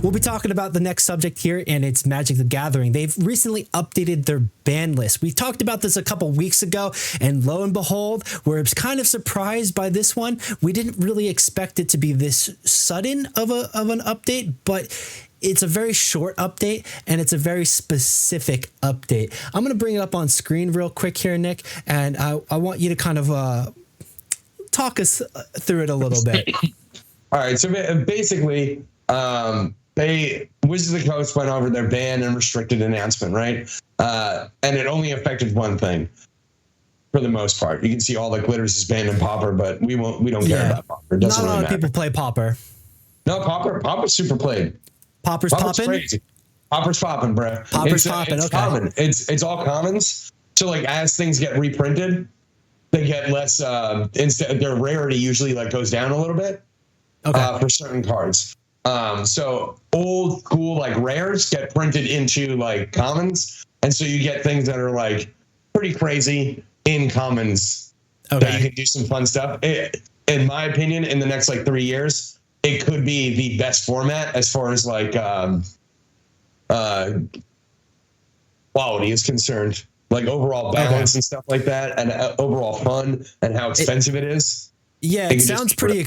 We'll be talking about the next subject here, and it's Magic the Gathering. They've recently updated their ban list. We talked about this a couple weeks ago, and lo and behold, we're kind of surprised by this one. We didn't really expect it to be this sudden of an update, but it's a very short update, and it's a very specific update. I'm going to bring it up on screen real quick here, Nick, and I want you to kind of talk us through it a little bit. All right, so basically, Wizards of the Coast went over their ban and restricted announcement, right? And it only affected one thing, for the most part. You can see all the glitters is banned in Pauper, but we don't care about Pauper. It doesn't Not a really lot of people play Pauper. No, Pauper's super played. Pauper's popping? Crazy. Pauper's popping, bro. Pauper's popping. It's okay. common. It's all commons. So like as things get reprinted, they get less. Their rarity usually like goes down a little bit. Okay. For certain cards. So old school like rares get printed into like commons, and so you get things that are like pretty crazy in commons. Okay. That you can do some fun stuff. In my opinion, in the next like 3 years, it could be the best format as far as like quality is concerned, like overall balance and stuff like that, and overall fun and how expensive it is. Yeah, it sounds pretty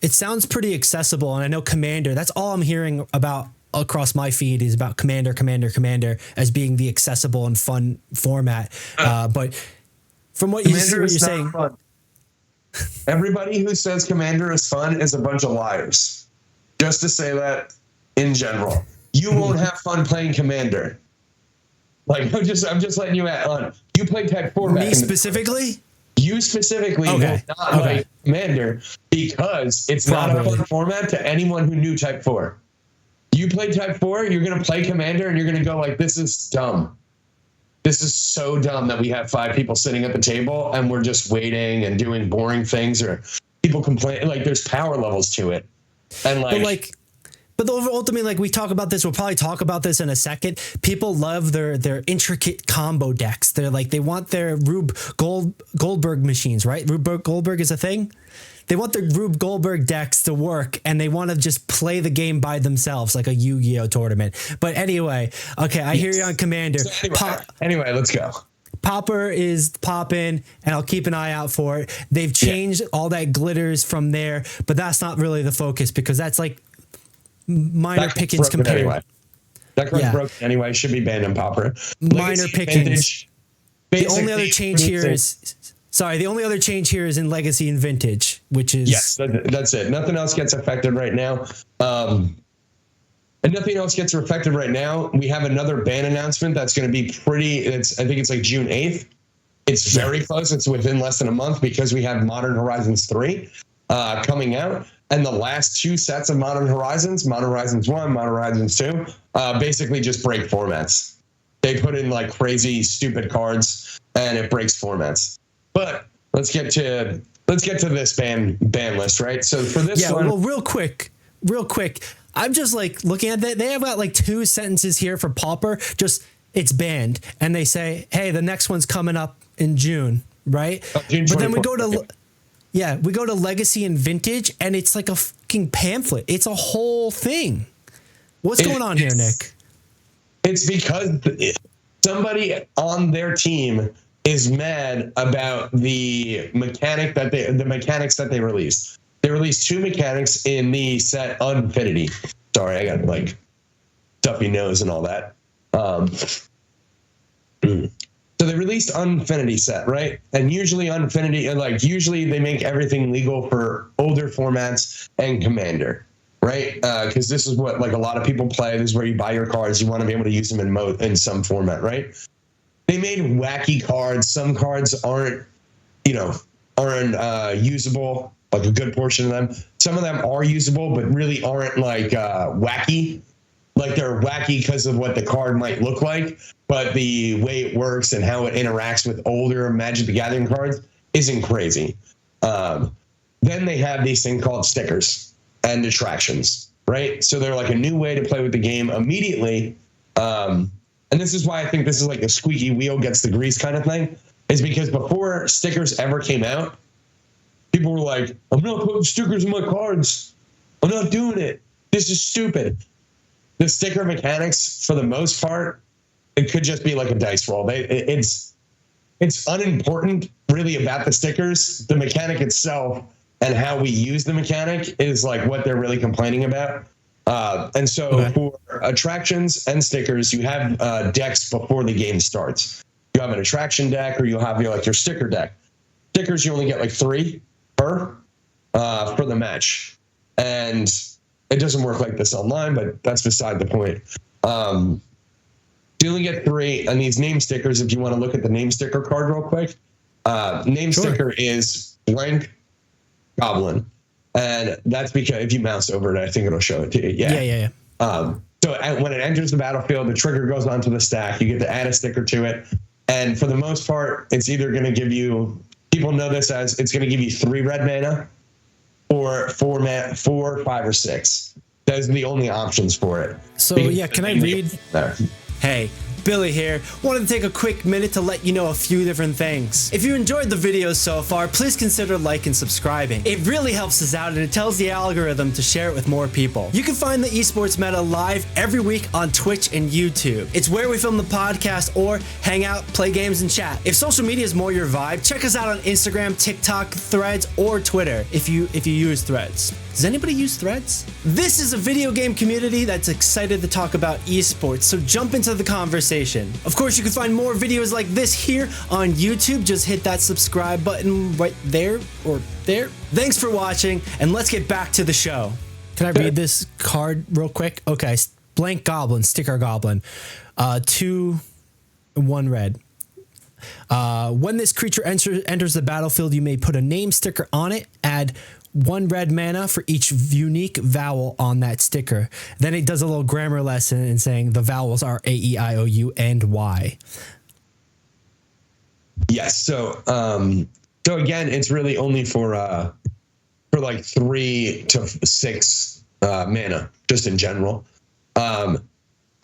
it sounds pretty accessible, and I know Commander, that's all I'm hearing about across my feed is about Commander as being the accessible and fun format. But from what you're saying, fun. Everybody who says Commander is fun is a bunch of liars. Just to say that in general, you won't have fun playing Commander. Like I'm just letting you on. You played Tech 4 back me specifically. You specifically will not like Commander because it's not a fun format to anyone who knew Type 4. You play Type 4, you're going to play Commander, and you're going to go like, this is dumb. This is so dumb that we have 5 people sitting at the table, and we're just waiting and doing boring things, or people complain. Like, there's power levels to it. And But ultimately, like we talk about this, we'll probably talk about this in a second. People love their intricate combo decks. They're like, they want their Rube Goldberg machines, right? Rube Goldberg is a thing. They want the Rube Goldberg decks to work, and they want to just play the game by themselves, like a Yu-Gi-Oh tournament. But anyway, okay, I hear you on Commander. So anyway, let's go. Pauper is popping, and I'll keep an eye out for it. They've changed all that glitters from there, but that's not really the focus because that's like minor pickings compared. Anyway. That card's broken anyway. Should be banned in Pauper. Minor pickings. The only other change here is in Legacy and Vintage, which is that's it. Nothing else gets affected right now. And nothing else gets affected right now. We have another ban announcement that's going to be I think it's like June 8th. It's very close. It's within less than a month because we have Modern Horizons 3 coming out. And the last 2 sets of Modern Horizons 1, Modern Horizons 2, basically just break formats. They put in like crazy, stupid cards, and it breaks formats. But let's get to this ban list, right? So for this one, well, real quick, I'm just like looking at that. They have got like 2 sentences here for Pauper. Just it's banned, and they say, hey, the next one's coming up in June, right? June 24th. But then we go to Legacy and Vintage, and it's like a fucking pamphlet. It's a whole thing. What's going on here, Nick? It's because somebody on their team is mad about the mechanics that they released. They released 2 mechanics in the set Unfinity. Sorry, I got like stuffy nose and all that. So they released Unfinity set, right? And usually usually they make everything legal for older formats and Commander, right? Because this is what like a lot of people play. This is where you buy your cards. You want to be able to use them in some format, right? They made wacky cards. Some cards aren't usable, like a good portion of them. Some of them are usable, but really aren't like wacky. Like they're wacky because of what the card might look like, but the way it works and how it interacts with older Magic the Gathering cards isn't crazy. Then they have these things called stickers and attractions, right? So they're like a new way to play with the game immediately. And this is why I think this is like a squeaky wheel gets the grease kind of thing, is because before stickers ever came out, people were like, I'm not putting stickers in my cards. I'm not doing it. This is stupid. the sticker mechanics, for the most part, it could just be like a dice roll. It's unimportant really about the stickers. The mechanic itself and how we use the mechanic is like what they're really complaining about. And so for attractions and stickers, you have decks before the game starts. You have an attraction deck, or you'll have your sticker deck. Stickers, you only get like 3 per for the match. And it doesn't work like this online, but that's beside the point. You only get 3, and these name stickers, if you want to look at the name sticker card real quick, sticker is blank goblin. And that's because if you mouse over it, I think it'll show it to you. Yeah. So when it enters the battlefield, the trigger goes onto the stack. You get to add a sticker to it. And for the most part, it's either going to give you, people know this as, it's going to give you 3 red mana or 4, 5, or 6. Those are the only options for it. So can I read? There. Hey, Billy here. Wanted to take a quick minute to let you know a few different things. If you enjoyed the video so far, please consider liking and subscribing. It really helps us out, and it tells the algorithm to share it with more people. You can find the Esports Meta live every week on Twitch and YouTube. It's where we film the podcast or hang out, play games, and chat. If social media is more your vibe, check us out on Instagram, TikTok, Threads, or Twitter if you use Threads. Does anybody use Threads? This is a video game community that's excited to talk about esports, so jump into the conversation. Of course, you can find more videos like this here on YouTube. Just hit that subscribe button right there or there. Thanks for watching, and let's get back to the show. Can I read this card real quick? Okay, blank goblin, sticker goblin. 2, 1 red. When this creature enters the battlefield, you may put a name sticker on it, add 1 red mana for each unique vowel on that sticker. Then it does a little grammar lesson and saying the vowels are A, E, I, O, U, and Y. Yes. So again, it's really only for like 3 to 6 mana, just in general.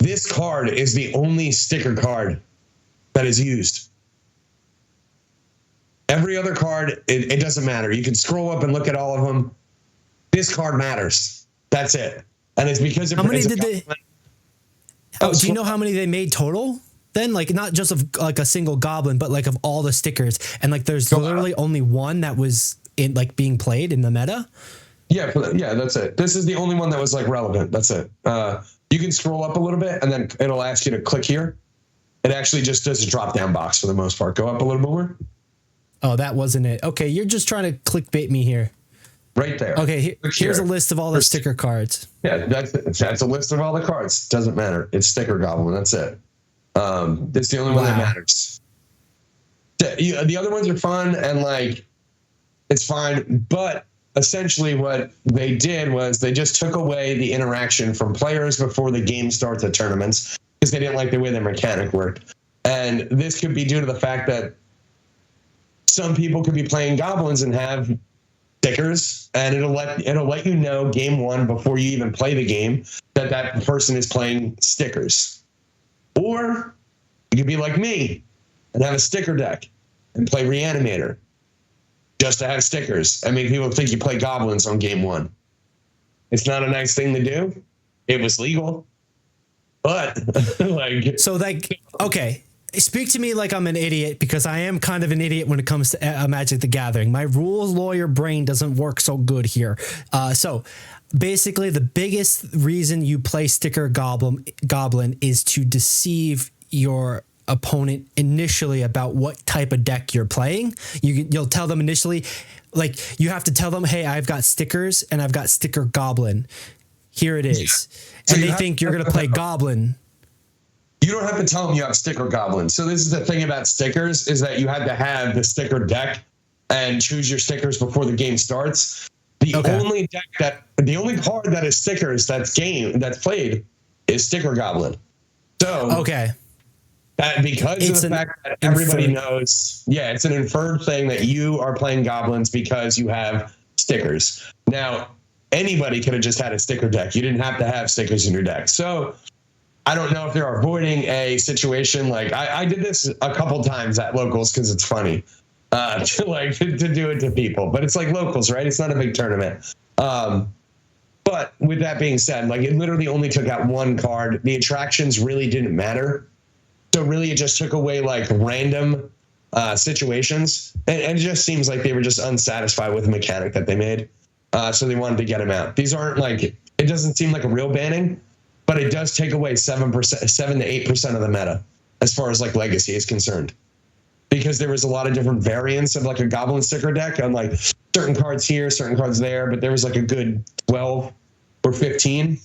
This card is the only sticker card that is used. Every other card, it doesn't matter. You can scroll up and look at all of them. This card matters. That's it. And it's because how many did they? Do you know how many they made total? Then, like, not just of like a single goblin, but like of all the stickers, and like there's literally only 1 that was in like being played in the meta. Yeah, that's it. This is the only one that was like relevant. That's it. You can scroll up a little bit, and then it'll ask you to click here. It actually just does a drop down box for the most part. Go up a little more. Oh, that wasn't it. Okay, you're just trying to clickbait me here. Right there. Okay, here's a list of all the sticker cards. Yeah, that's a list of all the cards. Doesn't matter. It's sticker goblin. That's it. It's the only one that matters. The other ones are fun and like it's fine, but essentially what they did was they just took away the interaction from players before the game starts at tournaments because they didn't like the way their mechanic worked. And this could be due to the fact that some people could be playing goblins and have stickers, and it'll let you know game 1 before you even play the game that person is playing stickers. Or you could be like me and have a sticker deck and play Reanimator just to have stickers and make people think you play goblins on game 1. It's not a nice thing to do. It was legal, but okay. Speak to me like I'm an idiot, because I am kind of an idiot when it comes to Magic the Gathering. My rules lawyer brain doesn't work so good here. So basically the biggest reason you play sticker goblin is to deceive your opponent initially about what type of deck you're playing. You'll tell them initially, like you have to tell them, hey, I've got stickers and I've got sticker goblin. Here it is. Yeah. And they think you're going to play goblin. You don't have to tell them you have sticker goblin. So this is the thing about stickers, is that you had to have the sticker deck and choose your stickers before the game starts. The only card that is stickers that's played is sticker goblin. So because of the fact that everybody knows, it's an inferred thing that you are playing goblins because you have stickers. Now, anybody could have just had a sticker deck. You didn't have to have stickers in your deck. So I don't know if they're avoiding a situation like I did this a couple times at locals because it's funny to do it to people, but it's like locals, right? It's not a big tournament. But But with that being said, like it literally only took out one card. The attractions really didn't matter. So really it just took away like random situations. And it just seems like they were just unsatisfied with the mechanic that they made. So they wanted to get him out. These aren't like, it doesn't seem like a real banning, but it does take away 7 to 8% of the meta as far as like legacy is concerned. Because there was a lot of different variants of like a goblin sticker deck on like certain cards here, certain cards there, but there was like a good 12 or 15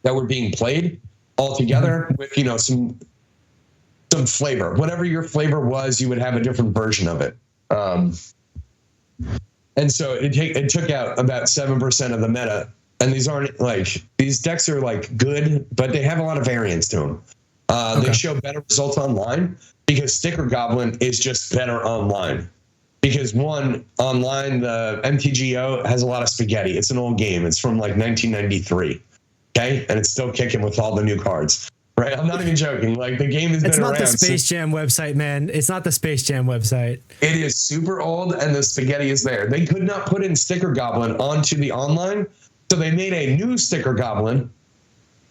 that were being played all together with, you know, some flavor. Whatever your flavor was, you would have a different version of it. And so it took out about 7% of the meta. And these aren't like, these decks are like good, but they have a lot of variance to them. They show better results online because Sticker Goblin is just better online. Because one, online, the MTGO has a lot of spaghetti. It's an old game. It's from like 1993. Okay? And it's still kicking with all the new cards. Right? I'm not even joking. Like the game has been around. It's not the Space Jam website, man. It's not the Space Jam website. It is super old and the spaghetti is there. They could not put in Sticker Goblin onto the online. So they made a new Sticker Goblin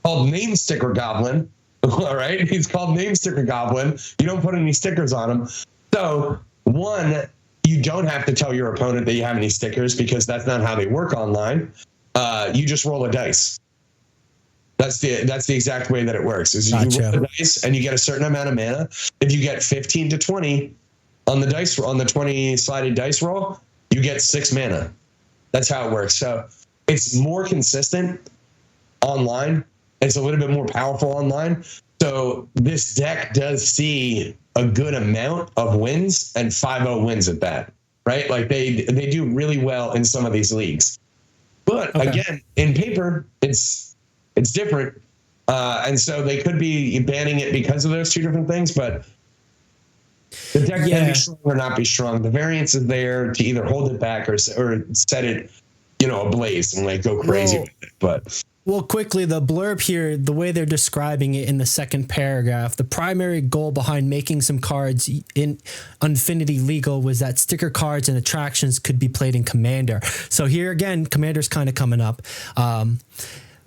called Name Sticker Goblin. All right. He's called Name Sticker Goblin. You don't put any stickers on him. So one, you don't have to tell your opponent that you have any stickers because that's not how they work online. You just roll a dice. That's the exact way that it works. Is you roll the dice and you get a certain amount of mana. If you get 15 to 20 on the dice, on the 20 sided dice roll, you get 6 mana. That's how it works. So it's more consistent online. It's a little bit more powerful online. So this deck does see a good amount of wins and 5-0 wins at that, right? Like they do really well in some of these leagues. But again, in paper, it's different. And so they could be banning it because of those two different things, but the deck can be strong or not be strong. The variance is there to either hold it back or set it, you know, ablaze and like go crazy with it. But well, quickly, the blurb here, the way they're describing it in the second paragraph, the primary goal behind making some cards in Unfinity legal was that sticker cards and attractions could be played in Commander. So here again, Commander's kind of coming up.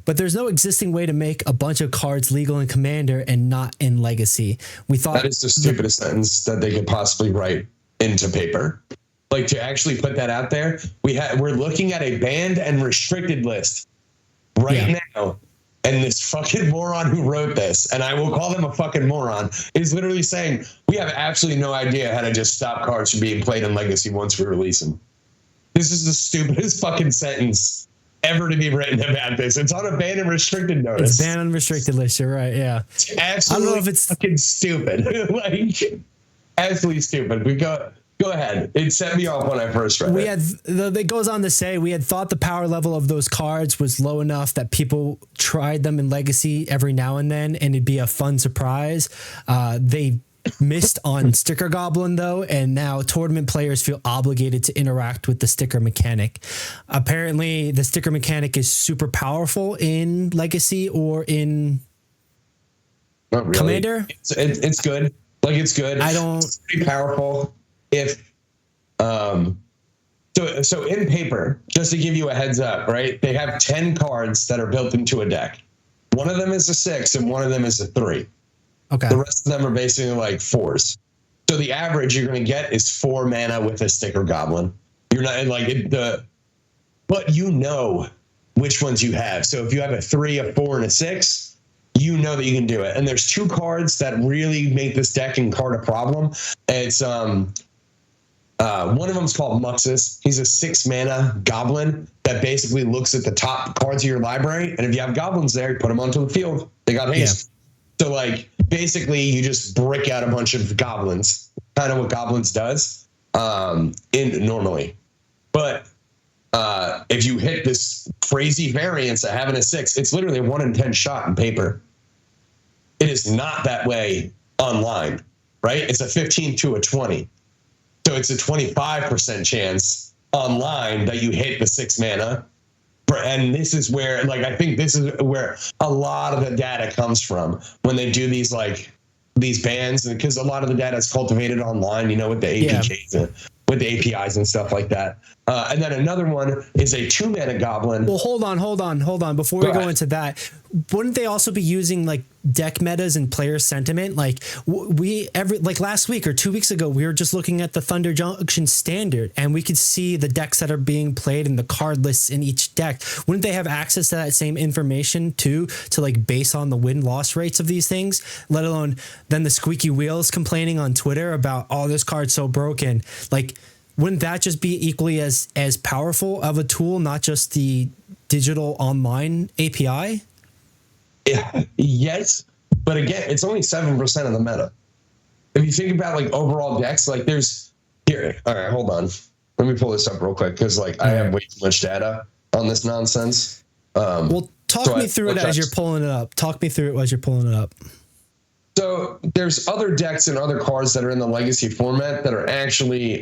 But there's no existing way to make a bunch of cards legal in Commander and not in Legacy. We thought that is the stupidest sentence that they could possibly write into paper. Like to actually put that out there, we're looking at a banned and restricted list right now. And this fucking moron who wrote this, and I will call them a fucking moron, is literally saying, we have absolutely no idea how to just stop cards from being played in Legacy once we release them. This is the stupidest fucking sentence ever to be written about this. It's on a banned and restricted notice. It's banned and restricted list. You're right. Yeah. It's absolutely, I don't know if it's fucking stupid. Like, absolutely stupid. Go ahead. It set me off when I first read it. It goes on to say, we had thought the power level of those cards was low enough that people tried them in Legacy every now and then, and it'd be a fun surprise. They missed on Sticker Goblin, though, and now tournament players feel obligated to interact with the sticker mechanic. Apparently, the sticker mechanic is super powerful in Legacy or in Commander. It's good. Like, it's good. It's pretty powerful. If so in paper, just to give you a heads up, right? They have 10 cards that are built into a deck. One of them is a 6 and one of them is a 3. Okay. The rest of them are basically like 4s. So the average you're going to get is 4 mana with a Sticker Goblin. You're not like but you know which ones you have. So if you have a 3, a 4, and a 6, you know that you can do it. And there's 2 cards that really make this deck and card a problem. It's one of them is called Muxus. He's a 6 mana goblin that basically looks at the top cards of your library. And if you have goblins there, you put them onto the field. They got haste. Yeah. So like basically you just break out a bunch of goblins, kind of what goblins does normally. But if you hit this crazy variance of having a 6, it's literally a 1 in 10 shot in paper. It is not that way online, right? It's a 15 to a 20. So it's a 25% chance online that you hit the 6 mana. And this is where, like, I think this is where a lot of the data comes from when they do these bans, because a lot of the data is cultivated online, you know, with the APKs and with the APIs and stuff like that. And then another one is a 2-mana goblin. Well, hold on. Before we go into that, wouldn't they also be using like deck metas and player sentiment? Like last week or 2 weeks ago, we were just looking at the Thunder Junction standard, and we could see the decks that are being played and the card lists in each deck. Wouldn't they have access to that same information too, to like base on the win-loss rates of these things? Let alone then the squeaky wheels complaining on Twitter about, oh, this card's so broken. Like, wouldn't that just be equally as powerful of a tool, not just the digital online API? Yeah, yes, but again, it's only 7% of the meta. If you think about like overall decks, like there's here. All right, hold on. Let me pull this up real quick because like I have way too much data on this nonsense. Well, talk me through it as you're pulling it up. So there's other decks and other cards that are in the legacy format that are actually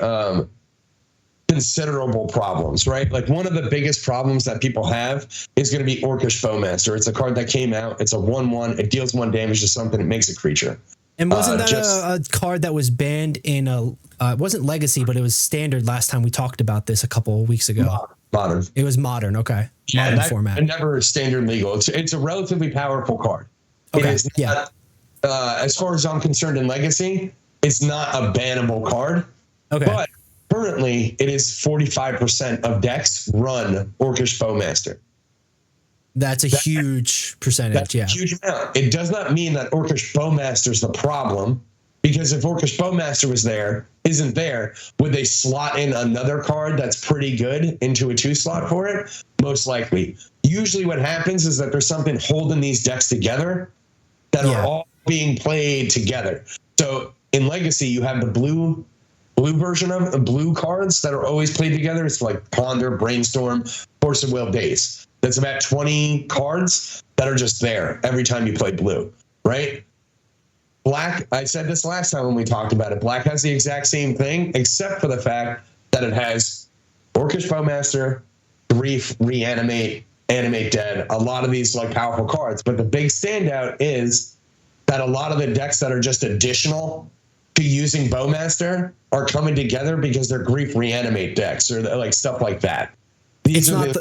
considerable problems, right? Like one of the biggest problems that people have is going to be Orcish Bowmaster. It's a card that came out. It's a 1/1. It deals 1 damage to something. It makes a creature. And wasn't that a card that was banned in it wasn't legacy, but it was standard last time we talked about this a couple of weeks ago? Modern. It was modern. Okay. Yeah, modern format. And never standard legal. It's a relatively powerful card. Okay. It is not, as far as I'm concerned in legacy, it's not a bannable card. Okay. But currently, it is 45% of decks run Orcish Bowmaster. That's a huge percentage. That's a huge amount. It does not mean that Orcish Bowmaster is the problem, because if Orcish Bowmaster isn't there, would they slot in another card that's pretty good into a 2 slot for it? Most likely. Usually what happens is that there's something holding these decks together that are all being played together. So in Legacy, you have the blue version of the blue cards that are always played together. It's like Ponder, Brainstorm, Force of Will, Daze. That's about 20 cards that are just there every time you play blue, right? Black, I said this last time when we talked about it, Black has the exact same thing, except for the fact that it has Orcish Bowmaster, Grief, Reanimate, Animate Dead, a lot of these like powerful cards. But the big standout is that a lot of the decks that are just additional to using Bowmaster are coming together because they're Grief Reanimate decks or like stuff like that. It's not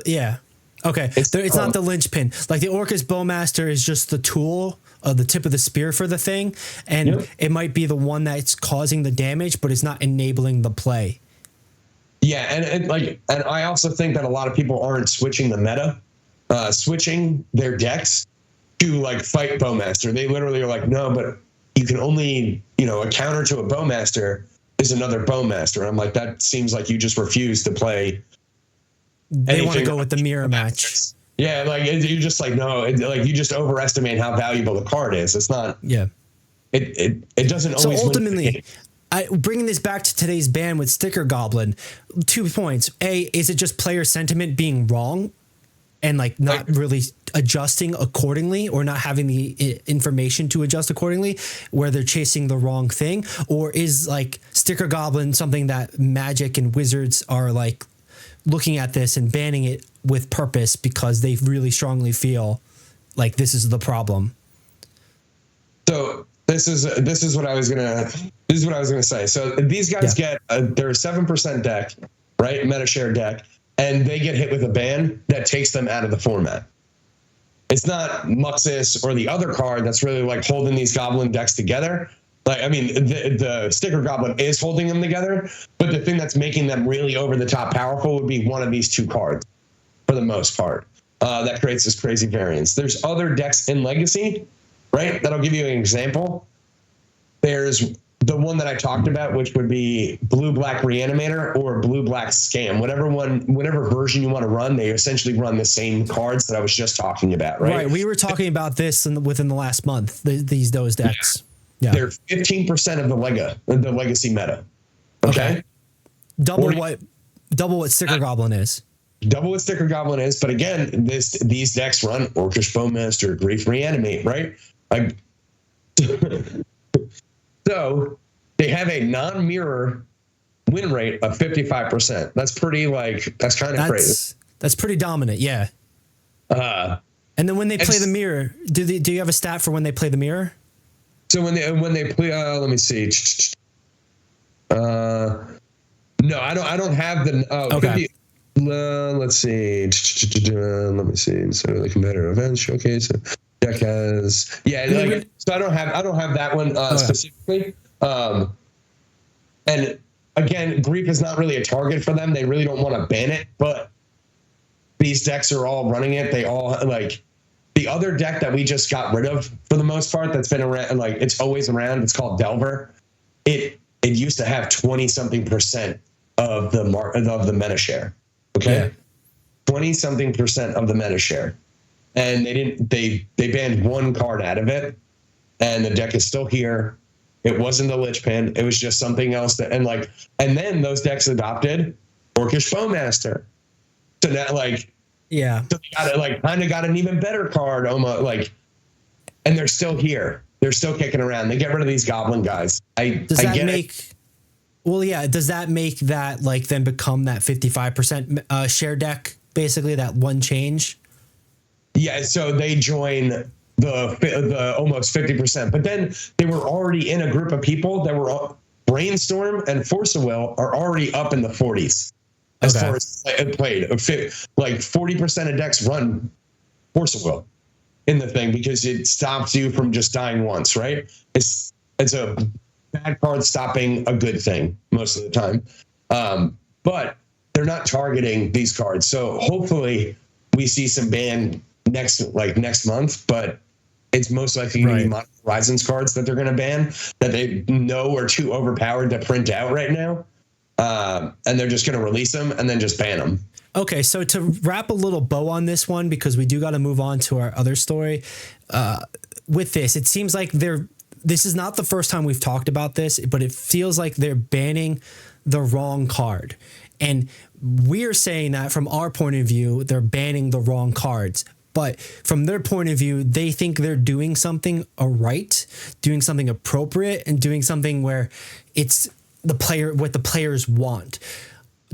okay. It's not the linchpin. Like the Orcish Bowmaster is just the tool, the tip of the spear for the thing, and it might be the one that's causing the damage, but it's not enabling the play. Yeah, and I also think that a lot of people aren't switching the meta, switching their decks to like fight Bowmaster. They literally are like, no, but you can only, a counter to a Bowmaster is another Bowmaster. And I'm like, that seems like you just refuse to play. They want to go with the mirror match. Yeah, like you're just like, no, like you just overestimate how valuable the card is. It's not. Yeah. It doesn't always. So ultimately, bringing this back to today's ban with Sticker Goblin, 2 points. A, is it just player sentiment being wrong and like not really adjusting accordingly, or not having the information to adjust accordingly, where they're chasing the wrong thing? Or is like Sticker Goblin something that Magic and Wizards are like looking at this and banning it with purpose because they really strongly feel like this is the problem? So this is what I was gonna say. So these guys get they're a 7% deck, right? Meta share deck, and they get hit with a ban that takes them out of the format. It's not Muxus or the other card that's really like holding these goblin decks together. Like, I mean, the Sticker Goblin is holding them together, but the thing that's making them really over the top powerful would be one of these 2 cards, for the most part. That creates this crazy variance. There's other decks in Legacy, right? That'll give you an example. There's the one that I talked about, which would be Blue-Black Reanimator or Blue-Black Scam. Whatever version you want to run, they essentially run the same cards that I was just talking about, right? Right. We were talking about this within the last month, those decks. Yeah. They're 15% of the Legacy meta. Okay. Double what Sticker Goblin is. Double what Sticker Goblin is, but again, these decks run Orcish Bowmaster, Grief Reanimate, right? So they have a non-mirror win rate of 55%. That's kind of crazy. That's pretty dominant, yeah. And then when they play the mirror, do you have a stat for when they play the mirror? So when they play, let me see. No, No, I don't have the. Okay. Let's see. Let me see. So the competitor events showcase. Deck has so I don't have that one specifically. And again, Grief is not really a target for them. They really don't want to ban it, but these decks are all running it. They all like the other deck that we just got rid of for the most part. That's been around, like it's always around. It's called Delver. It used to have 20-something% of the meta share. Okay, 20-something% of the meta share, and they banned one card out of it, and the deck is still here. It wasn't the Lich Pin. It was just something else and then those decks adopted Orcish Bowmaster. So that so they kind of got an even better card almost and they're still here. They're still kicking around. They get rid of these goblin guys. Does that make that then become that 55% share deck, basically that one change? Yeah, so they join the almost 50%, but then they were already in a group of people that were Brainstorm and Force of Will are already up in the 40s as far as it played. 40% of decks run Force of Will in the thing because it stops you from just dying once, right? It's a bad card stopping a good thing most of the time, but they're not targeting these cards. So hopefully we see some ban next month, but it's most likely going to be Modern Horizons cards that they're going to ban that they know are too overpowered to print out right now. And they're just going to release them and then just ban them. Okay, so to wrap a little bow on this one, because we do got to move on to our other story. With this, it seems like this is not the first time we've talked about this, but it feels like they're banning the wrong card. And we're saying that from our point of view, they're banning the wrong cards. But from their point of view, they think they're doing something right, doing something appropriate, and doing something where it's what the players want.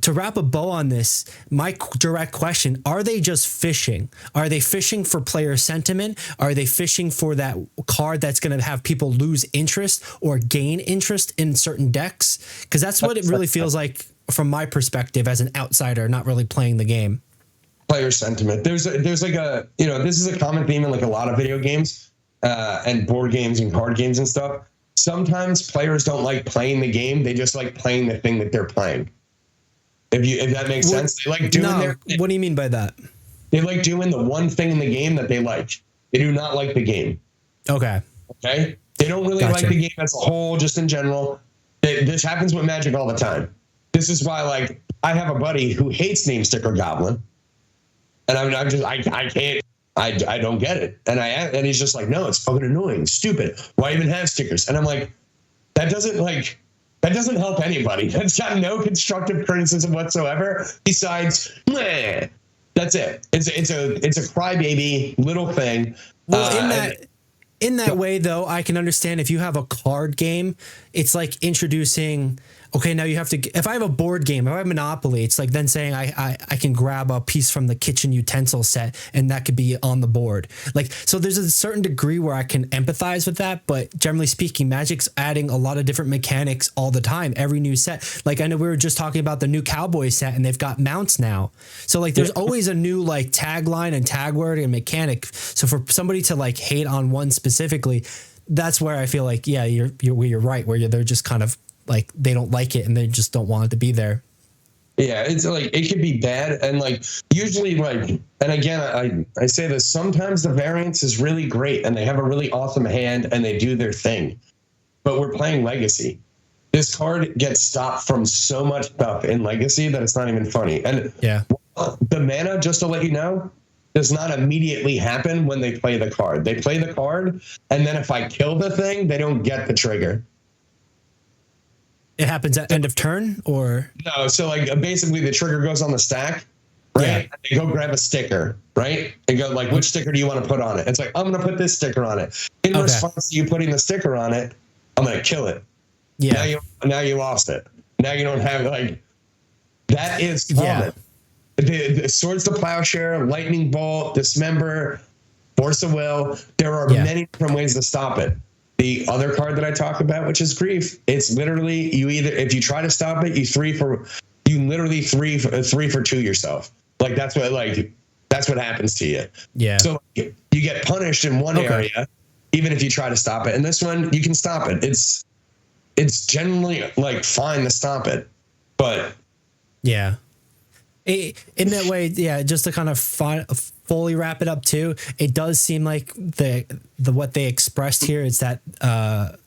To wrap a bow on this, my direct question, are they just fishing? Are they fishing for player sentiment? Are they fishing for that card that's going to have people lose interest or gain interest in certain decks? Because that's what it really feels like from my perspective as an outsider, not really playing the game. Player sentiment. There's this is a common theme in a lot of video games and board games and card games and stuff. Sometimes players don't like playing the game. They just like playing the thing that they're playing. If that makes sense. They like doing what do you mean by that? They like doing the one thing in the game that they like. They do not like the game. Okay. They don't really like the game as a whole, just in general. This happens with Magic all the time. This is why I have a buddy who hates Name Sticker Goblin. And I can't, I don't get it. And he's just like, no, it's fucking annoying, stupid. Why even have stickers? And I'm like, that doesn't help anybody. That's got no constructive criticism whatsoever. Besides, that's it. It's a crybaby little thing. Well, in that way, though, I can understand if you have a card game, it's like introducing. Okay, now you have to. If I have a board game, if I have Monopoly, it's like then saying I can grab a piece from the kitchen utensil set and that could be on the board. So there's a certain degree where I can empathize with that, but generally speaking, Magic's adding a lot of different mechanics all the time. Every new set, I know we were just talking about the new Cowboy set, and they've got mounts now. So there's always a new tagline and tag word and mechanic. So for somebody to hate on one specifically, that's where I feel you're right, where they're just kind of. They don't like it and they just don't want it to be there. Yeah, it's it could be bad. And usually and again, I say this, sometimes the variance is really great and they have a really awesome hand and they do their thing. But we're playing Legacy. This card gets stopped from so much stuff in Legacy that it's not even funny. And the mana, just to let you know, does not immediately happen when they play the card. They play the card, and then if I kill the thing, they don't get the trigger. It happens at end of turn, or no? So basically, the trigger goes on the stack, right? Yeah. And they go grab a sticker, right? And go which sticker do you want to put on it? It's I'm going to put this sticker on it. In response to you putting the sticker on it, I'm going to kill it. Yeah. Now you lost it. Now you don't have that is common. Yeah. The Swords to Plowshare, Lightning Bolt, Dismember, Force of Will. There are many different ways to stop it. The other card that I talk about, which is Grief, it's literally if you try to stop it, you can literally three for two yourself. Like that's what happens to you. Yeah. So you get punished in one area, even if you try to stop it. And this one, you can stop it. It's generally like fine to stop it, but yeah. In that way, yeah, just to kind of fully wrap it up too, it does seem like the what they expressed here is that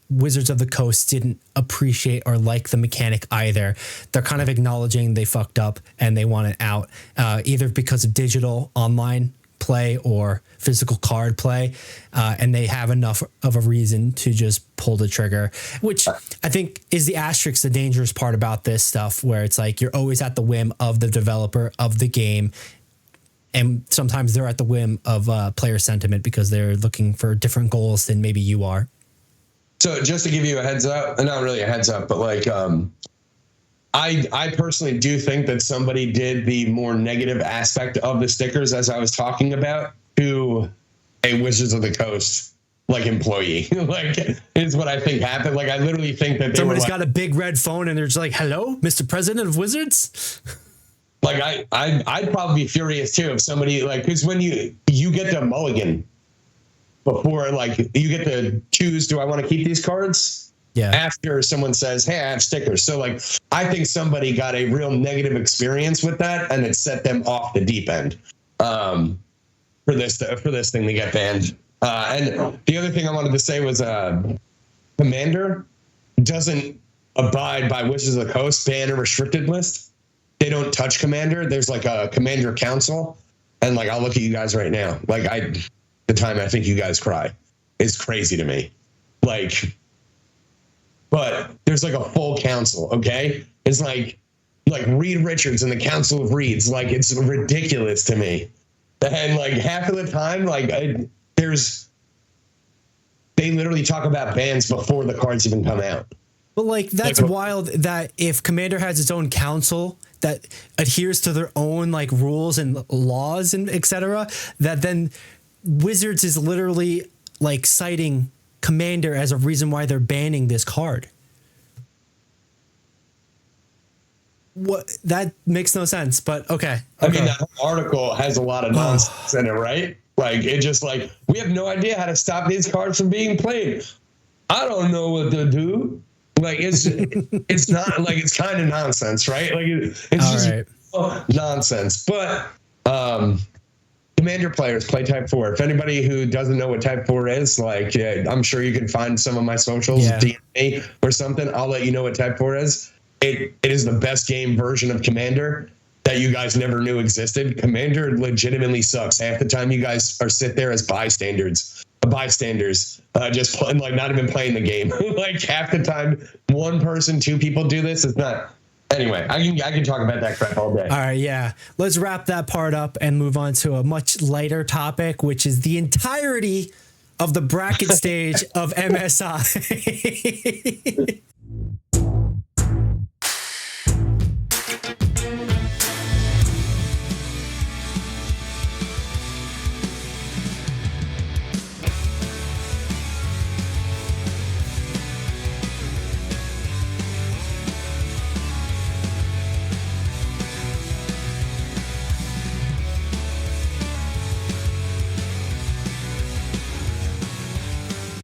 Wizards of the Coast didn't appreciate or like the mechanic either. They're kind of acknowledging they fucked up and they want it out, either because of digital online play or physical card play, and they have enough of a reason to just pull the trigger, which I think is the asterisk, the dangerous part about this stuff, where it's like you're always at the whim of the developer of the game, and sometimes they're at the whim of player sentiment because they're looking for different goals than maybe you are. So just to give you a heads up, not really a heads up, but like I personally do think that somebody did the more negative aspect of the stickers, as I was talking about, to a Wizards of the Coast like employee. Like is what I think happened. Like I literally think that somebody's got a big red phone and they're just like, "Hello, Mr. President of Wizards." Like I'd probably be furious too if somebody like, because when you get the mulligan before, like you get to choose, do I want to keep these cards? Yeah. After someone says, "Hey, I have stickers." So like, I think somebody got a real negative experience with that, and it set them off the deep end for this thing to get banned. And the other thing I wanted to say was, Commander doesn't abide by Wizards of the Coast ban or restricted list. They don't touch Commander. There's like a Commander Council, and like I'll look at you guys right now. Like the time I think you guys cry is crazy to me. Like. But there's like a full council, okay? It's like Reed Richards and the Council of Reeds. Like, it's ridiculous to me. And like half of the time, like they literally talk about bans before the cards even come out. But like, that's wild that if Commander has its own council that adheres to their own like rules and laws and etc., that then Wizards is literally like citing Commander as a reason why they're banning this card. What, that makes no sense, but okay. I mean, that article has a lot of nonsense in it, right? Like, it just like, we have no idea how to stop these cards from being played. I don't know what to do. Like, it's not like, it's kind of nonsense, right? Like it's just nonsense. But Commander players play Type 4. If anybody who doesn't know what Type 4 is, like, I'm sure you can find some of my socials, DNA or something. I'll let you know what Type 4 is. It is the best game version of Commander that you guys never knew existed. Commander legitimately sucks. Half the time you guys sit there as bystanders, just playing, like not even playing the game. Like half the time, one person, two people do this. It's not. Anyway, I can talk about that crap all day. All right, yeah. Let's wrap that part up and move on to a much lighter topic, which is the entirety of the bracket stage of MSI.